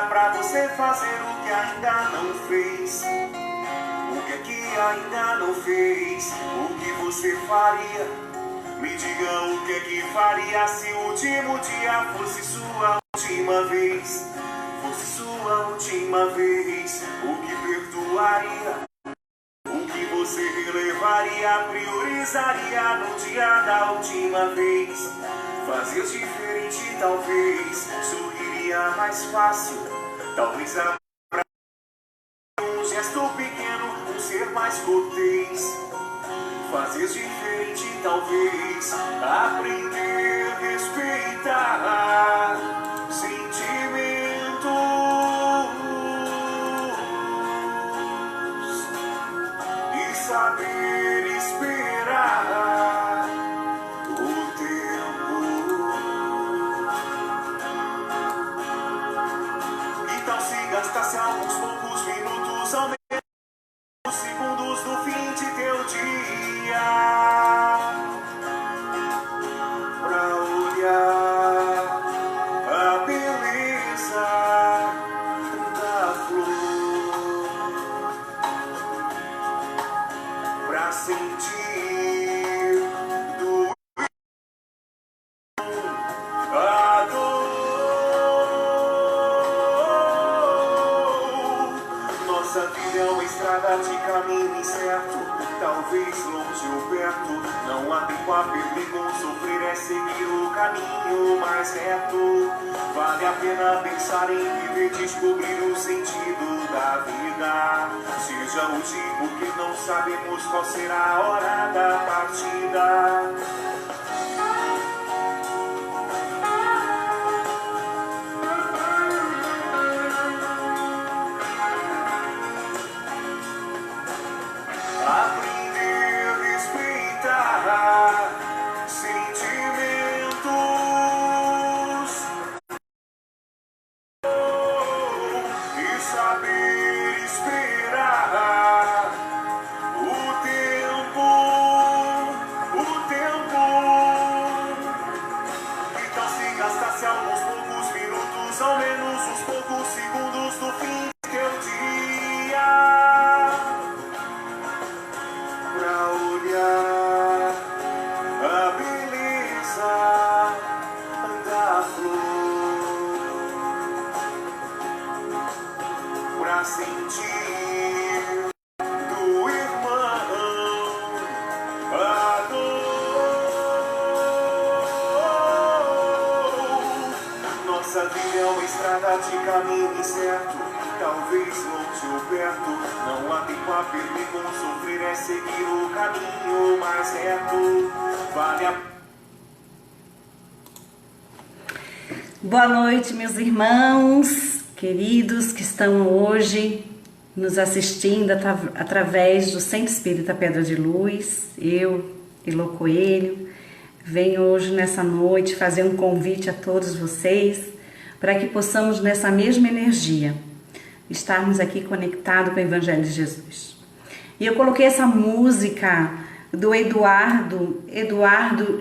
pra você fazer o que ainda não fez? O que é que ainda não fez? O que você faria? Me diga o que é que faria se o último dia fosse sua última vez? Fosse sua última vez. O que perdoaria? O que você relevaria? Priorizaria no dia da última vez? Fazia diferente talvez, sorriria mais fácil, talvez um gesto pequeno, um ser mais cortês. Fazia diferente talvez, aprender a respeitar sentimentos e saber esperar o tempo. Então se gastasse alguns poucos minutos ao menos segundos no fim de teu dia pra olhar a beleza da flor, pra sentir do a dor. Nossa vida é uma estrada de caminho incerto, talvez longe ou perto. Não há tempo a perder com sofrer, é seguir o caminho mais reto. Vale a pena pensar em viver, descobrir o sentido da vida. Seja hoje porque não sabemos qual será a hora da partida. Aprender a respeitar sentimentos e saber esperar o tempo, o tempo. Então se gastasse alguns poucos minutos, ao menos uns poucos segundos do fim do teu dia, pra olhar a beleza da flor, pra sentir do irmão a dor. Nossa vida é uma estrada de caminho incerto, talvez longe ou perto. Não há tempo a perder com sofrer, é seguir o caminho mais reto. Vale a... Boa noite, meus irmãos queridos que estão hoje nos assistindo através do Centro Espírita Pedra de Luz. Eu, Elô Coelho, venho hoje nessa noite fazer um convite a todos vocês para que possamos nessa mesma energia estarmos aqui conectados com o Evangelho de Jesus. E eu coloquei essa música do Eduardo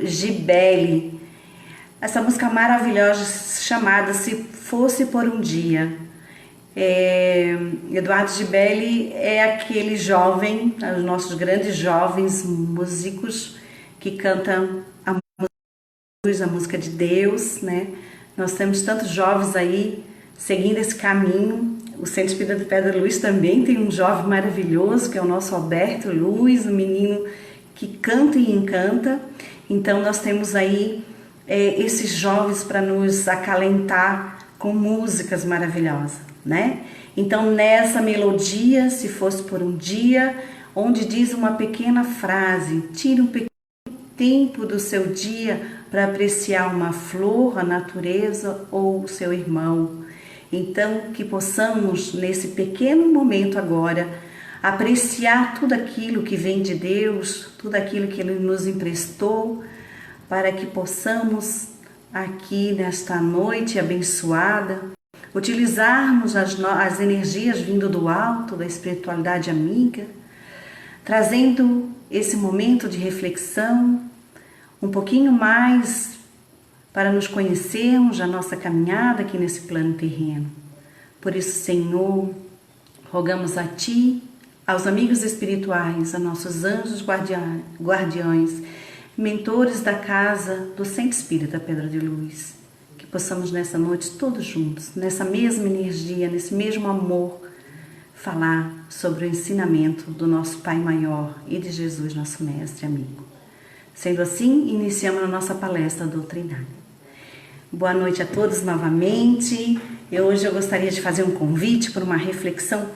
Gibelli, essa música maravilhosa chamada Se Fosse por um Dia. Eduardo Gibelli é aquele jovem, os nossos grandes jovens músicos que cantam a música de Deus, né? Nós temos tantos jovens aí seguindo esse caminho. O Centro Espírita de Pedra Luz também tem um jovem maravilhoso, que é o nosso Alberto Luz, um menino que canta e encanta. Então nós temos aí esses jovens para nos acalentar com músicas maravilhosas, né? Então nessa melodia, Se Fosse por um Dia, onde diz uma pequena frase, tira um pequeno tempo do seu dia para apreciar uma flor, a natureza ou o seu irmão. Então, que possamos, nesse pequeno momento agora, apreciar tudo aquilo que vem de Deus, tudo aquilo que Ele nos emprestou, para que possamos, aqui nesta noite abençoada, utilizarmos as energias vindo do alto, da espiritualidade amiga, trazendo esse momento de reflexão, um pouquinho mais para nos conhecermos a nossa caminhada aqui nesse plano terreno, Por isso, Senhor, rogamos a Ti, aos amigos espirituais, a nossos anjos guardiões, mentores da casa do Centro Espírita Pedra de Luz, que possamos nessa noite todos juntos, nessa mesma energia, nesse mesmo amor, falar sobre o ensinamento do nosso Pai Maior e de Jesus, nosso Mestre amigo. Sendo assim, iniciamos a nossa palestra doutrinária. Boa noite a todos novamente. Hoje eu gostaria de fazer um convite para uma reflexão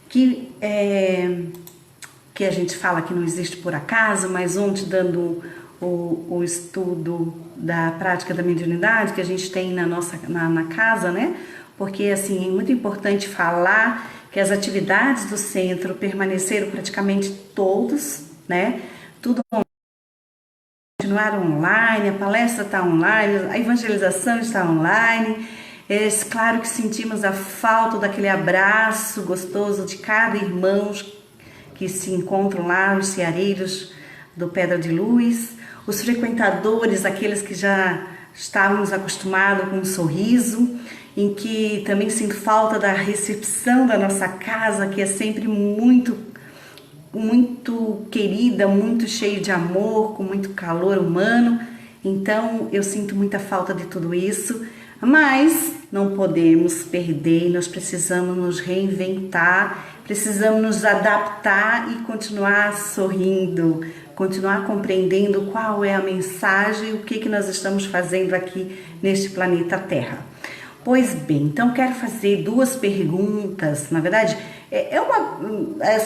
que a gente fala que não existe por acaso, mas ontem dando o estudo da prática da mediunidade que a gente tem na casa, né? Porque assim, é muito importante falar que as atividades do centro permaneceram praticamente todos, né? Tudo continuaram online, a palestra está online, a evangelização está online. Claro que sentimos a falta daquele abraço gostoso de cada irmão que se encontram lá, os ceareiros do Pedra de Luz, os frequentadores, aqueles que já estávamos acostumados com um sorriso, em que também sinto falta da recepção da nossa casa, que é sempre muito querida, muito cheia de amor, com muito calor humano. Então eu sinto muita falta de tudo isso, mas não podemos perder, nós precisamos nos reinventar, precisamos nos adaptar e continuar sorrindo, continuar compreendendo qual é a mensagem, o que nós estamos fazendo aqui neste planeta Terra. Pois bem, então quero fazer duas perguntas, na verdade,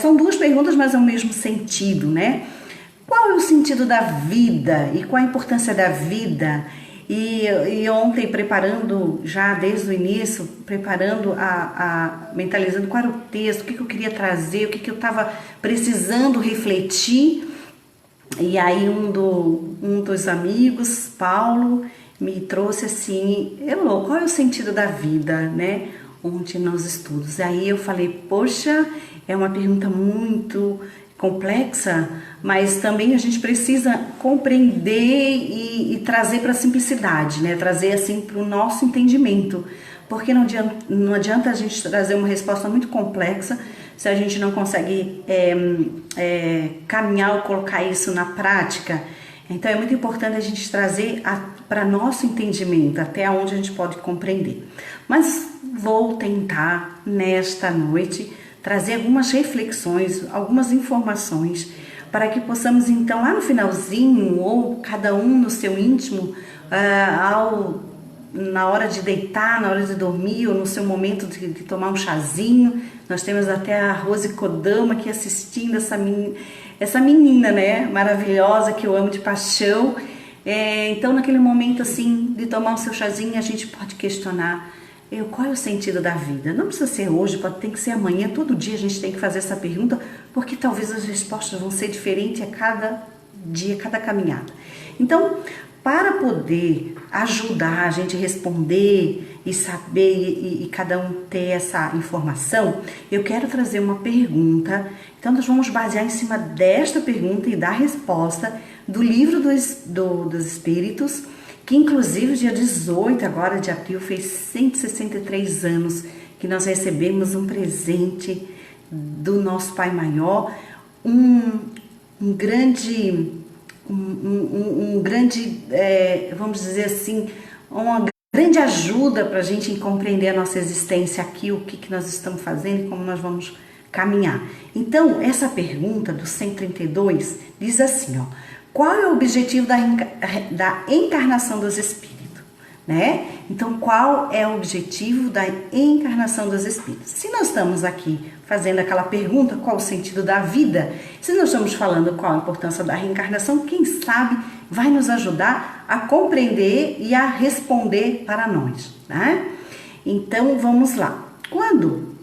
são duas perguntas, mas é o mesmo sentido, né? Qual é o sentido da vida e qual a importância da vida? E ontem, preparando, já desde o início, mentalizando qual era o texto, o que eu queria trazer, o que eu estava precisando refletir, e aí um dos amigos, Paulo, me trouxe assim, qual é o sentido da vida, né? Ontem nos estudos. Aí eu falei, poxa, é uma pergunta muito complexa, mas também a gente precisa compreender e trazer para a simplicidade, né? Trazer assim para o nosso entendimento, porque não adianta a gente trazer uma resposta muito complexa se a gente não consegue caminhar ou colocar isso na prática. Então é muito importante a gente trazer para nosso entendimento, até onde a gente pode compreender. Mas vou tentar nesta noite trazer algumas reflexões, algumas informações, para que possamos então lá no finalzinho, ou cada um no seu íntimo, na hora de deitar, na hora de dormir, ou no seu momento de tomar um chazinho. Nós temos até a Rose Kodama aqui assistindo, essa menina, né, maravilhosa, que eu amo de paixão. Então naquele momento assim, de tomar o seu chazinho, a gente pode questionar qual é o sentido da vida. Não precisa ser hoje, tem que ser amanhã, todo dia a gente tem que fazer essa pergunta, porque talvez as respostas vão ser diferentes a cada dia, a cada caminhada. Então, para poder ajudar a gente a responder e saber e cada um ter essa informação, eu quero trazer uma pergunta. Então nós vamos basear em cima desta pergunta e dar resposta do livro dos Espíritos, que inclusive dia 18 agora de abril fez 163 anos que nós recebemos um presente do nosso Pai Maior, um grande, vamos dizer assim, uma grande ajuda para a gente compreender a nossa existência aqui, o que nós estamos fazendo e como nós vamos caminhar. Então, essa pergunta do 132 diz assim, qual é o objetivo da encarnação dos espíritos, né? Então, qual é o objetivo da encarnação dos espíritos? Se nós estamos aqui fazendo aquela pergunta, qual o sentido da vida? Se nós estamos falando qual a importância da reencarnação, quem sabe vai nos ajudar a compreender e a responder para nós, né? Então, vamos lá. Quando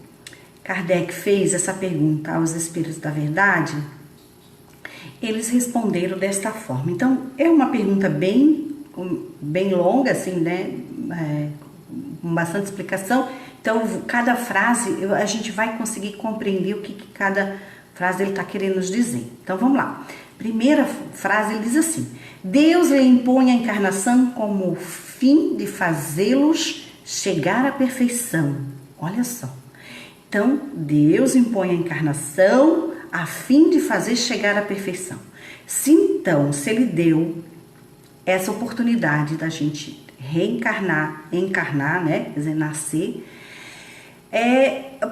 Kardec fez essa pergunta aos espíritos da verdade, eles responderam desta forma. Então, é uma pergunta bem longa, assim, né? Com bastante explicação. Então, cada frase, a gente vai conseguir compreender o que cada frase ele está querendo nos dizer. Então, vamos lá. Primeira frase, ele diz assim: Deus lhe impõe a encarnação como fim de fazê-los chegar à perfeição. Olha só. Então, Deus impõe a encarnação a fim de fazer chegar à perfeição. Se Ele deu essa oportunidade da gente reencarnar, encarnar, né? Quer dizer, nascer,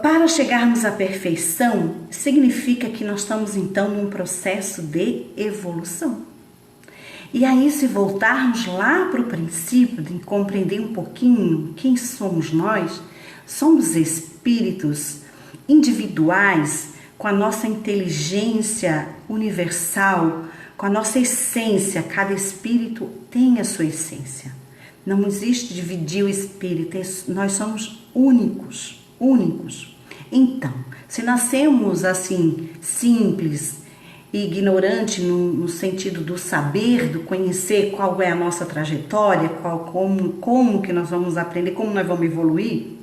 para chegarmos à perfeição, significa que nós estamos então num processo de evolução. E aí, se voltarmos lá para o princípio, de compreender um pouquinho quem somos nós, somos espíritos individuais com a nossa inteligência universal, com a nossa essência. Cada espírito tem a sua essência. Não existe dividir o espírito, nós somos únicos. Então, se nascemos assim, simples e ignorante no sentido do saber, do conhecer qual é a nossa trajetória, como que nós vamos aprender, como nós vamos evoluir,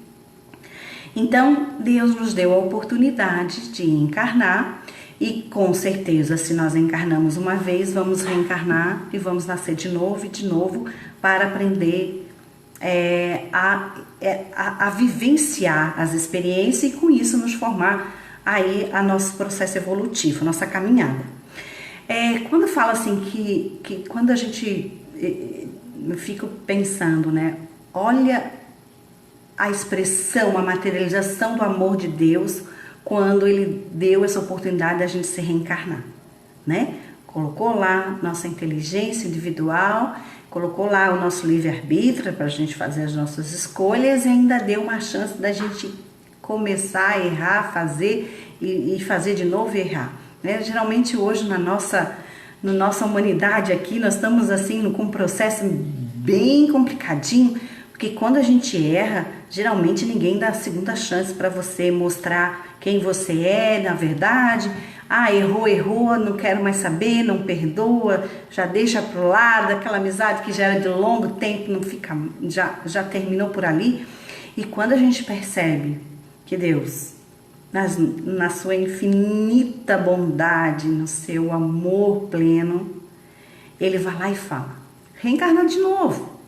então Deus nos deu a oportunidade de encarnar e com certeza, se nós encarnamos uma vez, vamos reencarnar e vamos nascer de novo e de novo para aprender a vivenciar as experiências e com isso nos formar aí a nosso processo evolutivo, a nossa caminhada. Quando fala assim que quando a gente fica pensando, né, olha a expressão, a materialização do amor de Deus quando Ele deu essa oportunidade da gente se reencarnar, né? Colocou lá nossa inteligência individual, colocou lá o nosso livre-arbítrio para a gente fazer as nossas escolhas e ainda deu uma chance da gente começar a errar, fazer e fazer de novo e errar, né? Geralmente hoje na nossa humanidade aqui nós estamos assim com um processo bem complicadinho, porque quando a gente erra, geralmente ninguém dá a segunda chance para você mostrar quem você é, na verdade. Errou, não quero mais saber, não perdoa, já deixa pro lado, aquela amizade que já era de longo tempo, não fica, já terminou por ali. E quando a gente percebe que Deus, na sua infinita bondade, no seu amor pleno, Ele vai lá e fala, reencarna de novo.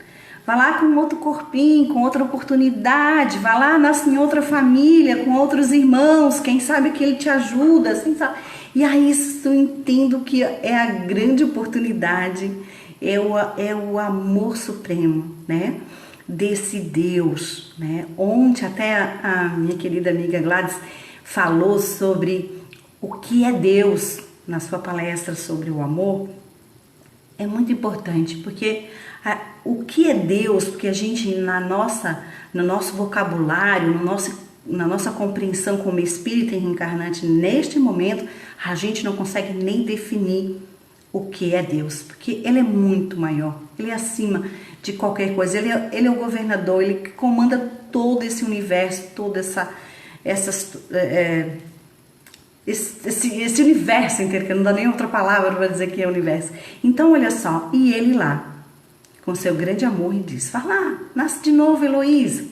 Vai lá com outro corpinho, com outra oportunidade, vai lá, nasce em outra família, com outros irmãos, quem sabe que Ele te ajuda, assim, sabe? E aí eu entendo que é a grande oportunidade, é o amor supremo, né? Desse Deus, né? Ontem até a minha querida amiga Gladys falou sobre o que é Deus na sua palestra sobre o amor. É muito importante, porque o que é Deus, porque a gente no nosso vocabulário, na nossa compreensão como espírito reencarnante neste momento, a gente não consegue nem definir o que é Deus, porque Ele é muito maior, Ele é acima de qualquer coisa, Ele é o governador, Ele comanda todo esse universo, toda esse universo inteiro, que não dá nem outra palavra para dizer que é universo. Então olha só, e Ele lá, com seu grande amor, e diz, vai lá, nasce de novo, Heloísa.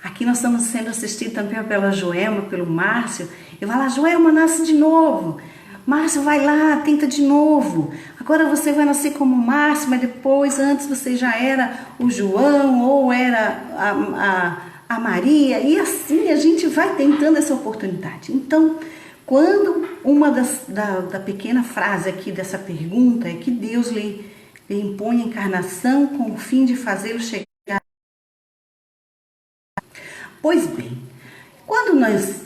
Aqui nós estamos sendo assistidos também pela Joelma, pelo Márcio, e vai lá, Joelma, nasce de novo. Márcio, vai lá, tenta de novo. Agora você vai nascer como Márcio, mas depois, antes você já era o João, ou era a Maria, e assim a gente vai tentando essa oportunidade. Então, quando uma da pequena frase aqui dessa pergunta é que Deus lhe impõe a encarnação com o fim de fazê-lo chegar. Pois bem, quando nós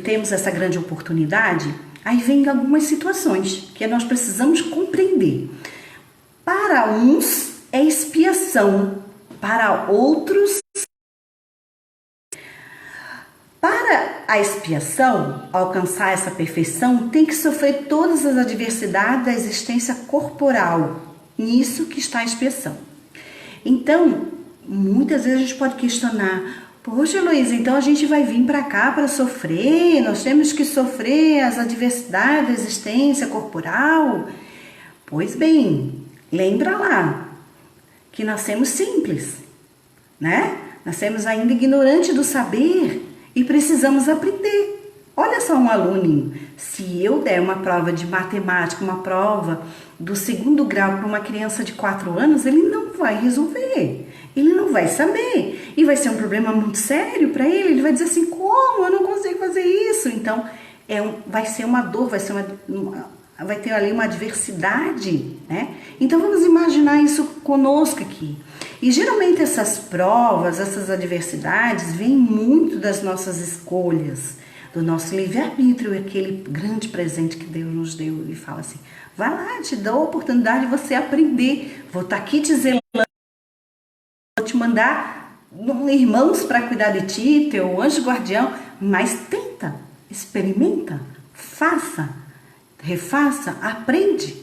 temos essa grande oportunidade, aí vem algumas situações que nós precisamos compreender. Para uns é expiação, para outros. Para a expiação, alcançar essa perfeição, tem que sofrer todas as adversidades da existência corporal. Nisso que está a expiação. Então, muitas vezes a gente pode questionar, poxa, Heloísa, então a gente vai vir para cá para sofrer, nós temos que sofrer as adversidades da existência corporal? Pois bem, lembra lá que nascemos simples, né? Nascemos ainda ignorantes do saber e precisamos aprender. Olha só um aluninho, se eu der uma prova de matemática, uma prova do 2º grau para uma criança de 4 anos, ele não vai resolver, ele não vai saber e vai ser um problema muito sério para ele. Ele vai dizer assim, como? Eu não consigo fazer isso. Então, vai ser uma dor, vai ter ali uma adversidade, né? Então, vamos imaginar isso conosco aqui. E geralmente essas provas, essas adversidades, vêm muito das nossas escolhas, do nosso livre-arbítrio, aquele grande presente que Deus nos deu. E fala assim, vai lá, te dou a oportunidade de você aprender, vou estar aqui te zelando, vou te mandar irmãos para cuidar de ti, teu anjo guardião, mas tenta, experimenta, faça, refaça, aprende.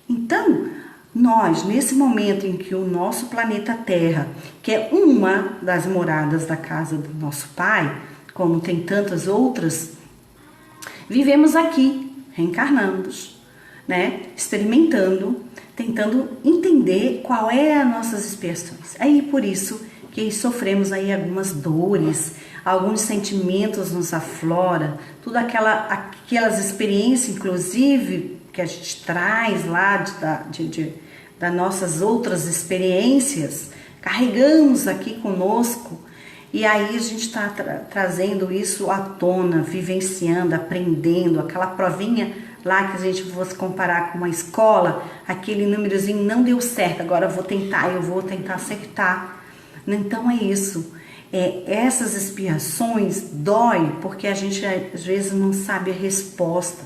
Então, nós, nesse momento em que o nosso planeta Terra, que é uma das moradas da casa do nosso Pai, como tem tantas outras, vivemos aqui, reencarnando, né? Experimentando, tentando entender qual é as nossas expiações. Aí por isso que sofremos aí algumas dores, alguns sentimentos nos aflora, tudo aquelas experiências, inclusive, que a gente traz lá das nossas outras experiências, carregamos aqui conosco. E aí a gente está trazendo isso à tona, vivenciando, aprendendo. Aquela provinha lá que a gente fosse comparar com uma escola, aquele númerozinho não deu certo, agora eu vou tentar acertar. Então é isso. Essas expiações dói porque a gente às vezes não sabe a resposta,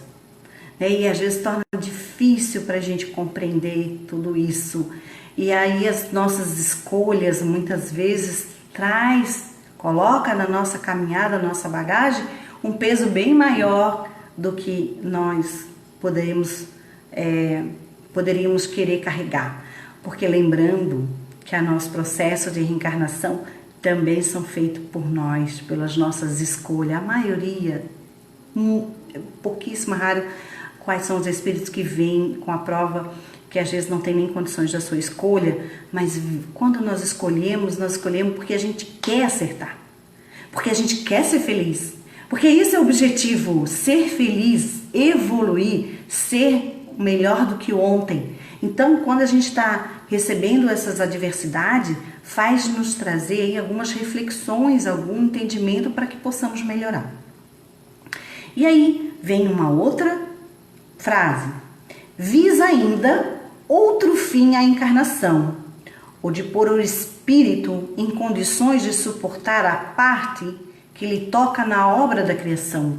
né? E às vezes torna difícil para a gente compreender tudo isso. E aí as nossas escolhas muitas vezes coloca na nossa caminhada, na nossa bagagem, um peso bem maior do que nós poderíamos querer carregar. Porque lembrando que o nosso processo de reencarnação também são feitos por nós, pelas nossas escolhas. A maioria, pouquíssimo raro, quais são os espíritos que vêm com a prova que às vezes não tem nem condições da sua escolha, mas quando nós escolhemos porque a gente quer acertar, porque a gente quer ser feliz, porque esse é o objetivo, ser feliz, evoluir, ser melhor do que ontem. Então, quando a gente está recebendo essas adversidades, faz-nos trazer aí algumas reflexões, algum entendimento para que possamos melhorar. E aí vem uma outra frase, visa ainda outro fim à encarnação, o de pôr o espírito em condições de suportar a parte que lhe toca na obra da criação.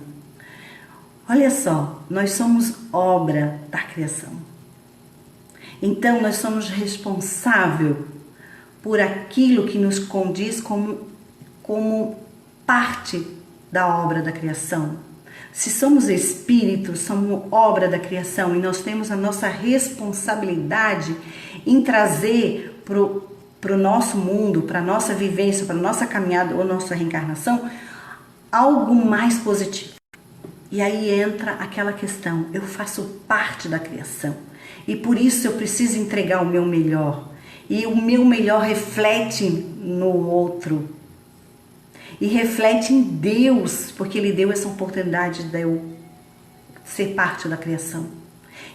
Olha só, nós somos obra da criação. Então, nós somos responsáveis por aquilo que nos condiz como parte da obra da criação. Se somos espíritos, somos obra da criação e nós temos a nossa responsabilidade em trazer para o nosso mundo, para a nossa vivência, para a nossa caminhada ou nossa reencarnação, algo mais positivo. E aí entra aquela questão, eu faço parte da criação e por isso eu preciso entregar o meu melhor. E o meu melhor reflete no outro. E reflete em Deus, porque Ele deu essa oportunidade de eu ser parte da criação.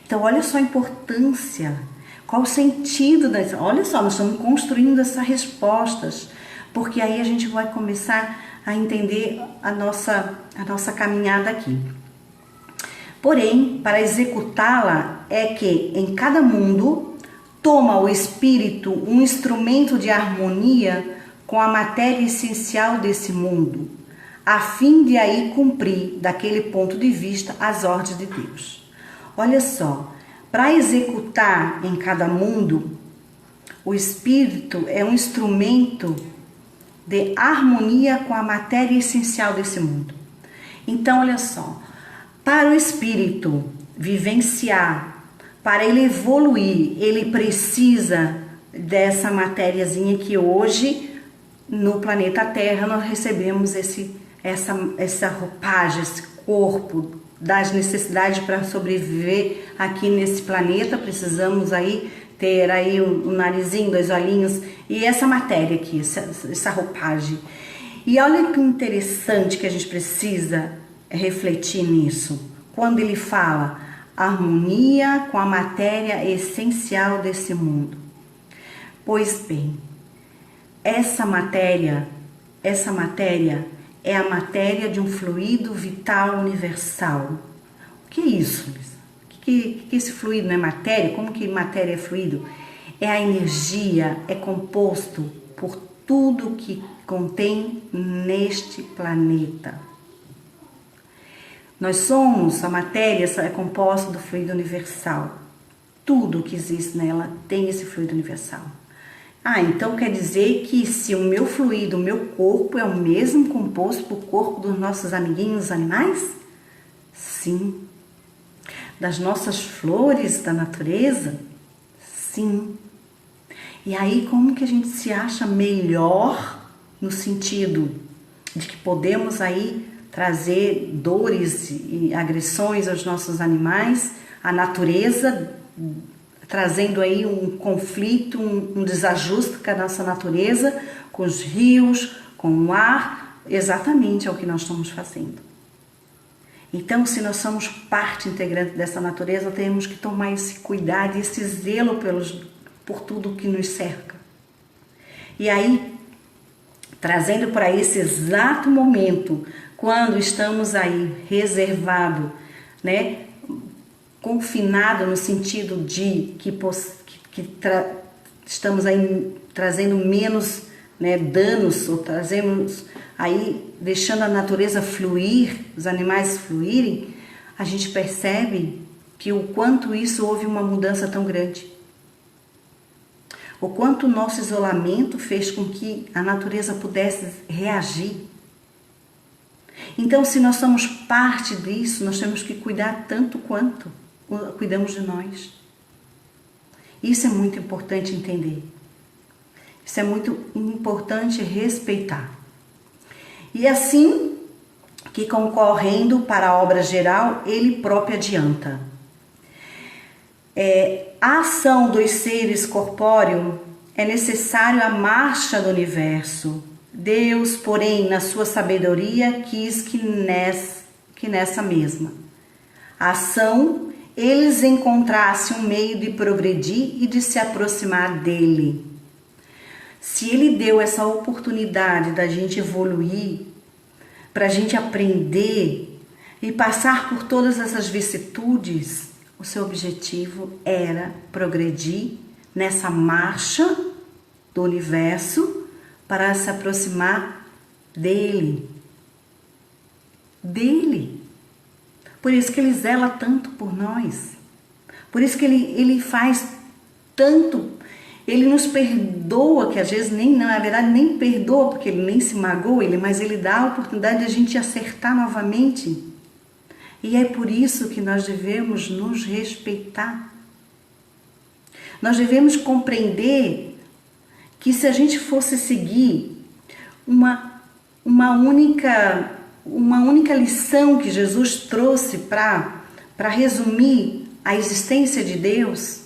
Então, olha só a importância, qual o sentido dessa. Olha só, nós estamos construindo essas respostas, porque aí a gente vai começar a entender a nossa caminhada aqui. Porém, para executá-la, é que em cada mundo toma o espírito um instrumento de harmonia com a matéria essencial desse mundo, a fim de aí cumprir, daquele ponto de vista, as ordens de Deus. Olha só, para executar em cada mundo, o espírito é um instrumento de harmonia com a matéria essencial desse mundo. Então, olha só, para o espírito vivenciar, para ele evoluir, ele precisa dessa matériazinha que hoje no planeta Terra nós recebemos essa roupagem, esse corpo, das necessidades para sobreviver aqui nesse planeta. Precisamos aí ter aí um narizinho, 2 olhinhos e essa matéria aqui, essa roupagem. E olha que interessante que a gente precisa refletir nisso. Quando ele fala harmonia com a matéria essencial desse mundo. Pois bem, essa matéria é a matéria de um fluido vital universal. O que é isso, Lisa? Que esse fluido não é matéria? Como que matéria é fluido? É a energia, é composto por tudo que contém neste planeta. Nós somos, a matéria é composta do fluido universal. Tudo que existe nela tem esse fluido universal. Então quer dizer que se o meu fluido, o meu corpo é o mesmo composto do corpo dos nossos amiguinhos animais? Sim. Das nossas flores da natureza? Sim. E aí como que a gente se acha melhor no sentido de que podemos aí trazer dores e agressões aos nossos animais, à natureza, trazendo aí um conflito, um desajuste com a nossa natureza, com os rios, com o ar, exatamente é o que nós estamos fazendo. Então, se nós somos parte integrante dessa natureza, temos que tomar esse cuidado e esse zelo por tudo que nos cerca. E aí, trazendo para esse exato momento, quando estamos aí reservado, né, confinado no sentido de que estamos aí trazendo menos, né, danos, ou trazemos aí, deixando a natureza fluir, os animais fluírem, a gente percebe que o quanto isso houve uma mudança tão grande. O quanto o nosso isolamento fez com que a natureza pudesse reagir. Então, se nós somos parte disso, nós temos que cuidar tanto quanto cuidamos de nós. Isso é muito importante entender. Isso é muito importante respeitar. E assim que concorrendo para a obra geral, ele próprio adianta. A ação dos seres corpóreos é necessário à marcha do universo. Deus, porém, na sua sabedoria, quis que nessa mesma ação eles encontrassem um meio de progredir e de se aproximar dele. Se ele deu essa oportunidade da gente evoluir, para a gente aprender e passar por todas essas vicissitudes, o seu objetivo era progredir nessa marcha do universo para se aproximar dele. Por isso que ele zela tanto por nós. Por isso que ele faz tanto. Ele nos perdoa, que às vezes na verdade nem perdoa, porque ele nem se magoa, mas ele dá a oportunidade de a gente acertar novamente. E é por isso que nós devemos nos respeitar. Nós devemos compreender que se a gente fosse seguir uma única lição que Jesus trouxe para resumir a existência de Deus,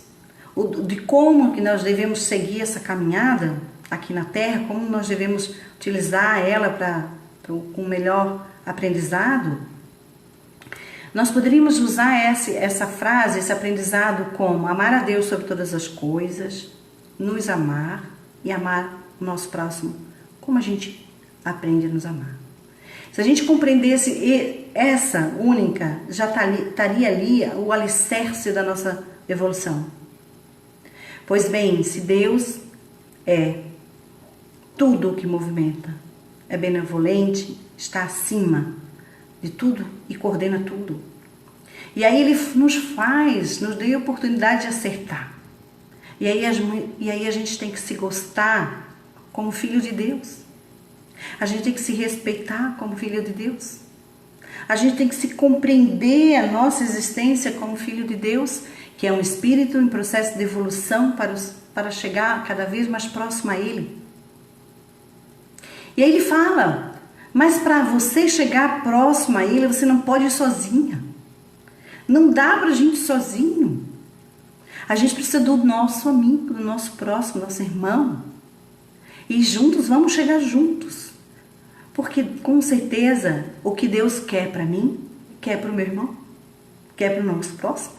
de como que nós devemos seguir essa caminhada aqui na Terra, como nós devemos utilizar ela com melhor aprendizado, nós poderíamos usar essa frase, esse aprendizado como amar a Deus sobre todas as coisas, nos amar e amar o nosso próximo, como a gente aprende a nos amar. Se a gente compreendesse essa única, já estaria ali o alicerce da nossa evolução. Pois bem, se Deus é tudo o que movimenta, é benevolente, está acima de tudo e coordena tudo. E aí ele nos deu a oportunidade de acertar. E aí a gente tem que se gostar como filho de Deus. A gente tem que se respeitar como filho de Deus. A gente tem que se compreender a nossa existência como filho de Deus, que é um espírito em processo de evolução para chegar cada vez mais próximo a Ele. E aí ele fala, mas para você chegar próximo a Ele, você não pode ir sozinha. Não dá para a gente ir sozinho. A gente precisa do nosso amigo, do nosso próximo, nosso irmão. E juntos, vamos chegar juntos. Porque com certeza o que Deus quer para mim, quer para o meu irmão, quer para o nosso próximo.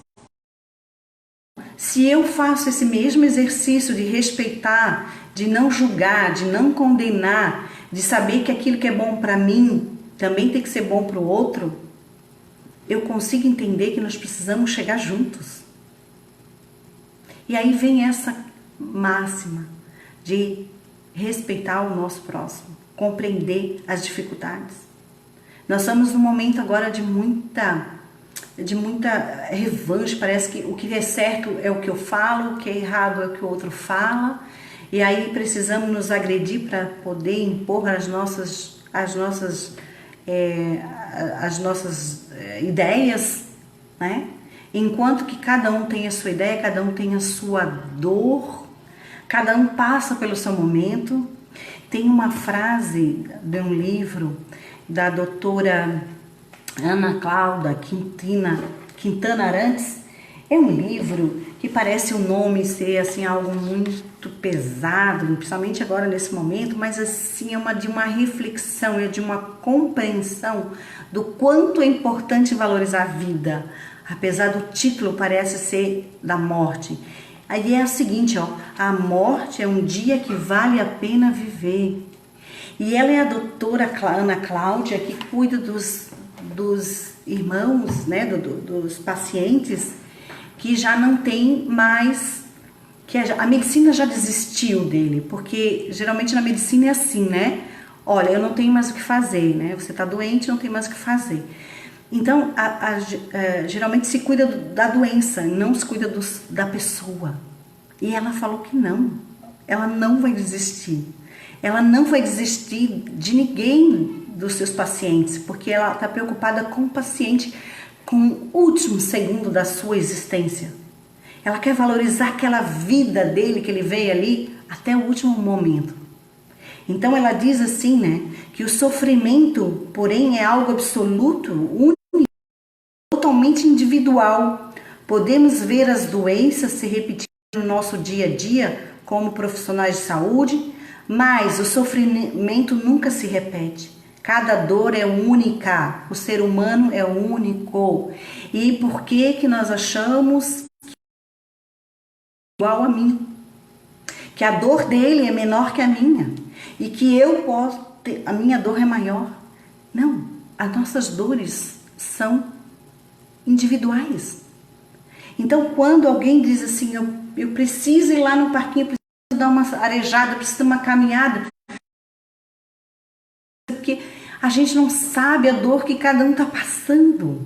Se eu faço esse mesmo exercício de respeitar, de não julgar, de não condenar, de saber que aquilo que é bom para mim também tem que ser bom para o outro, eu consigo entender que nós precisamos chegar juntos. E aí vem essa máxima de respeitar o nosso próximo, compreender as dificuldades. Nós estamos num momento agora de muita revanche. Parece que o que é certo é o que eu falo, o que é errado é o que o outro fala, e aí precisamos nos agredir para poder impor as nossas ideias, né? Enquanto que cada um tem a sua ideia, cada um tem a sua dor, cada um passa pelo seu momento. Tem uma frase de um livro da doutora Ana Cláudia Quintana Arantes. É um livro que parece o nome ser assim algo muito pesado, principalmente agora nesse momento, mas assim é de uma reflexão, é de uma compreensão do quanto é importante valorizar a vida, apesar do título parece ser da morte. Aí é o seguinte, ó, a morte é um dia que vale a pena viver. E ela é a doutora Ana Cláudia, que cuida dos irmãos, né, dos pacientes que já não tem mais, que a medicina já desistiu dele, porque geralmente na medicina é assim, né? Olha, eu não tenho mais o que fazer, né? Você está doente, não tem mais o que fazer. Então, geralmente se cuida da doença, não se cuida da pessoa. E ela falou que não, ela não vai desistir. Ela não vai desistir de ninguém dos seus pacientes, porque ela está preocupada com o paciente, com o último segundo da sua existência. Ela quer valorizar aquela vida dele, que ele veio ali, até o último momento. Então ela diz assim, né, que o sofrimento, porém, é algo absoluto, único, totalmente individual. Podemos ver as doenças se repetindo no nosso dia a dia como profissionais de saúde, mas o sofrimento nunca se repete. Cada dor é única, o ser humano é único. E por que nós achamos que é igual a mim? Que a dor dele é menor que a minha e que eu posso ter, a minha dor é maior. Não, as nossas dores são individuais. Então, quando alguém diz assim, eu preciso ir lá no parquinho, preciso dar uma arejada, preciso dar uma caminhada, porque a gente não sabe a dor que cada um está passando.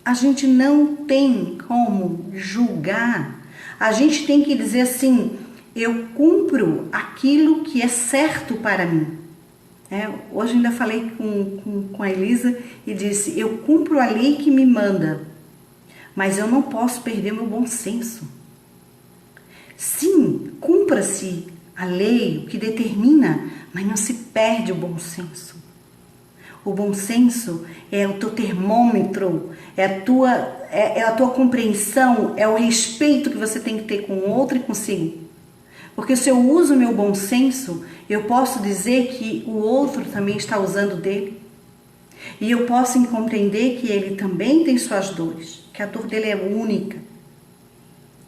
A gente não tem como julgar. A gente tem que dizer assim, eu cumpro aquilo que é certo para mim. Hoje ainda falei com a Elisa e disse, eu cumpro a lei que me manda, mas eu não posso perder meu bom senso. Sim, cumpra-se a lei, o que determina, mas não se perde o bom senso. O bom senso é o teu termômetro, é a tua compreensão, é o respeito que você tem que ter com o outro e consigo. Porque se eu uso o meu bom senso, eu posso dizer que o outro também está usando dele. E eu posso compreender que ele também tem suas dores, que a dor dele é única.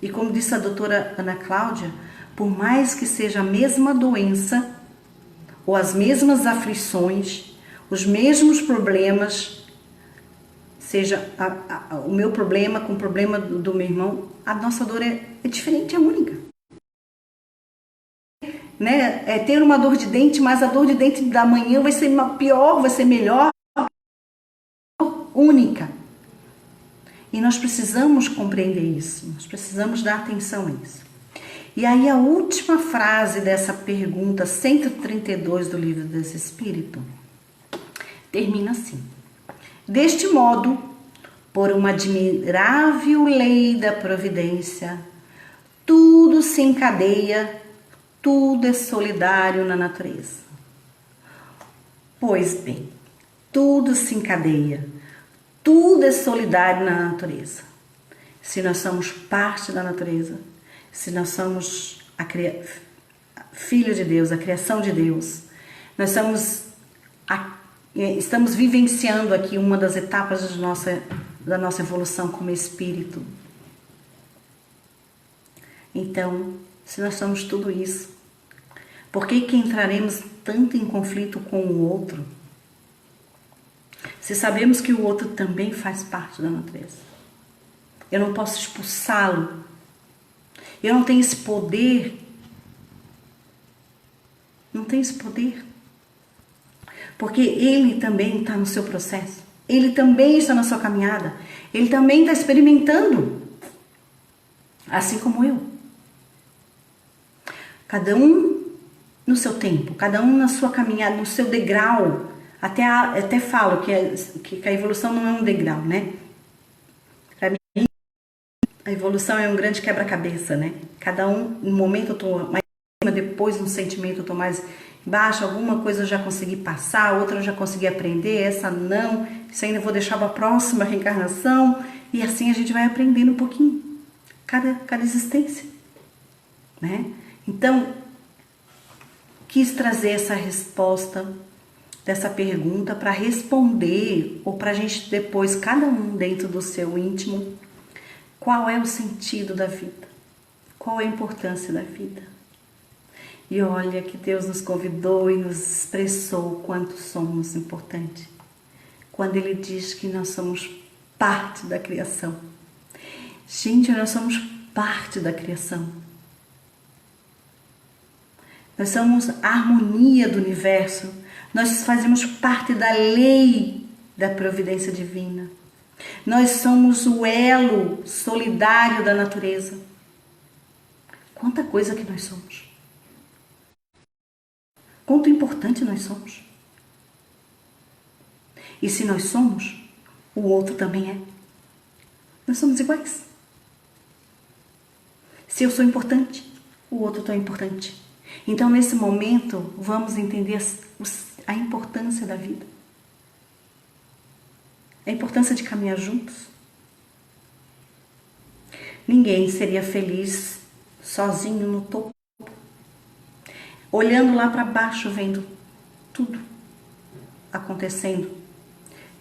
E como disse a doutora Ana Cláudia, por mais que seja a mesma doença, ou as mesmas aflições, os mesmos problemas, seja o meu problema com o problema do meu irmão, a nossa dor é diferente, é única. Né? É ter uma dor de dente, mas a dor de dente da manhã vai ser pior, vai ser melhor, única. E nós precisamos compreender isso, nós precisamos dar atenção a isso. E aí a última frase dessa pergunta 132 do Livro dos Espíritos termina assim: deste modo, por uma admirável lei da providência, tudo se encadeia, tudo é solidário na natureza. Pois bem, tudo se encadeia, tudo é solidário na natureza. Se nós somos parte da natureza, se nós somos filho de Deus, a criação de Deus, nós somos estamos vivenciando aqui uma das etapas da nossa evolução como espírito. Então, se nós somos tudo isso, por que entraremos tanto em conflito com o outro? Se sabemos que o outro também faz parte da natureza. Eu não posso expulsá-lo. Eu não tenho esse poder. Não tenho esse poder. Porque ele também está no seu processo. Ele também está na sua caminhada. Ele também está experimentando. Assim como eu. Cada um no seu tempo. Cada um na sua caminhada, no seu degrau. Até falo que a evolução não é um degrau, né? Para mim, a evolução é um grande quebra-cabeça, né? Cada um, no momento eu estou mais em cima, depois no sentimento eu estou mais embaixo, alguma coisa eu já consegui passar, outra eu já consegui aprender, essa não, isso ainda vou deixar para a próxima reencarnação, e assim a gente vai aprendendo um pouquinho, cada existência, né? Então, quis trazer essa resposta dessa pergunta para responder, ou para a gente depois, cada um dentro do seu íntimo, qual é o sentido da vida, qual é a importância da vida. E olha que Deus nos convidou e nos expressou o quanto somos importantes, quando Ele diz que nós somos parte da criação. Gente, nós somos parte da criação. Nós somos a harmonia do universo. Nós fazemos parte da lei da providência divina. Nós somos o elo solidário da natureza. Quanta coisa que nós somos. Quanto importante nós somos. E se nós somos, o outro também é. Nós somos iguais. Se eu sou importante, o outro também é importante. Então, nesse momento, vamos entender a importância da vida. A importância de caminhar juntos. Ninguém seria feliz sozinho no topo, olhando lá para baixo, vendo tudo acontecendo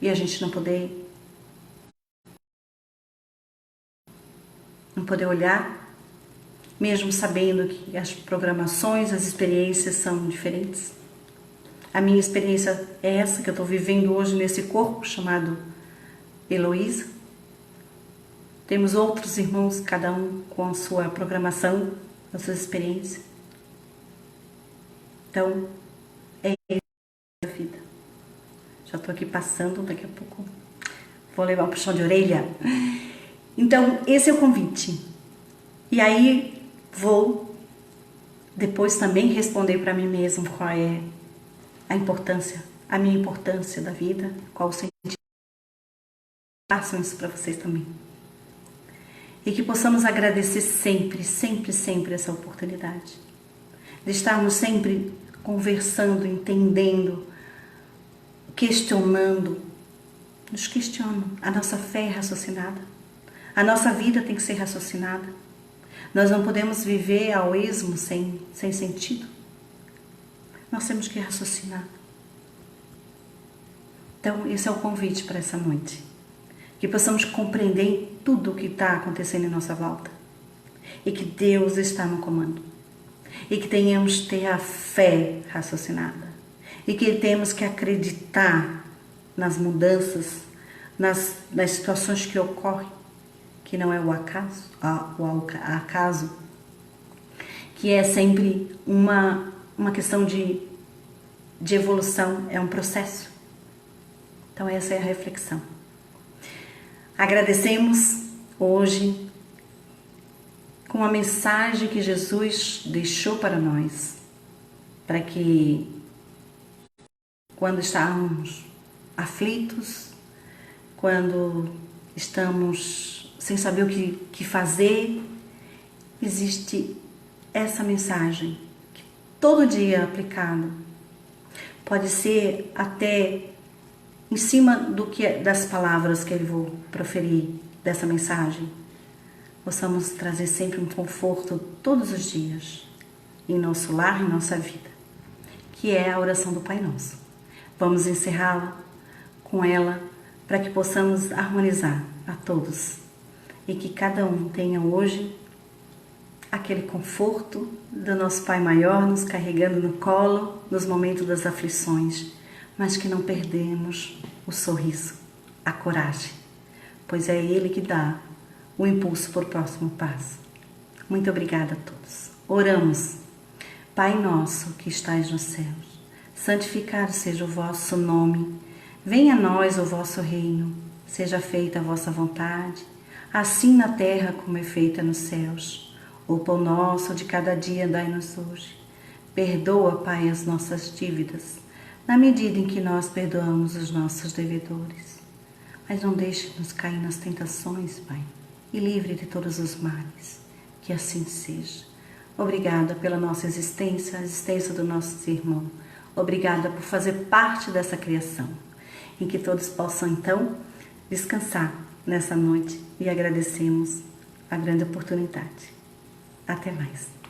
e a gente não poder olhar, mesmo sabendo que as programações, as experiências são diferentes. A minha experiência é essa que eu estou vivendo hoje nesse corpo chamado Heloísa. Temos outros irmãos, cada um com a sua programação, a sua experiência. Então, é isso a vida. Já estou aqui passando, daqui a pouco vou levar um puxão de orelha. Então, esse é o convite. E aí, vou depois também responder para mim mesmo qual é a importância, a minha importância da vida, qual o sentido. Façam isso para vocês também. E que possamos agradecer sempre, sempre, sempre essa oportunidade. De estarmos sempre conversando, entendendo, questionando. Nos questionam. A nossa fé é raciocinada. A nossa vida tem que ser raciocinada. Nós não podemos viver ao esmo sem sentido. Nós temos que raciocinar. Então, esse é o convite para essa noite. Que possamos compreender tudo o que está acontecendo em nossa volta. E que Deus está no comando. E que tenhamos que ter a fé raciocinada. E que temos que acreditar nas mudanças, nas situações que ocorrem, que não é o acaso, que é sempre uma questão de evolução, é um processo. Então essa é a reflexão. Agradecemos hoje com a mensagem que Jesus deixou para nós, para que quando estamos aflitos, quando estamos sem saber o que fazer, existe essa mensagem que todo dia é aplicada. Pode ser até em cima das palavras que eu vou proferir dessa mensagem. Possamos trazer sempre um conforto todos os dias em nosso lar, em nossa vida, que é a oração do Pai Nosso. Vamos encerrá-la com ela para que possamos harmonizar a todos e que cada um tenha hoje aquele conforto do nosso Pai Maior nos carregando no colo nos momentos das aflições, mas que não perdemos o sorriso, a coragem, pois é Ele que dá o impulso para o próximo passo. Muito obrigada a todos. Oramos. Pai nosso que estais nos céus, santificado seja o vosso nome. Venha a nós o vosso reino. Seja feita a vossa vontade, assim na terra como é feita nos céus. O pão nosso de cada dia dai-nos hoje. Perdoa, Pai, as nossas dívidas, na medida em que nós perdoamos os nossos devedores. Mas não deixe-nos cair nas tentações, Pai, e livre de todos os males. Que assim seja. Obrigada pela nossa existência, a existência do nosso irmão. Obrigada por fazer parte dessa criação, em que todos possam, então, descansar nessa noite e agradecemos a grande oportunidade. Até mais.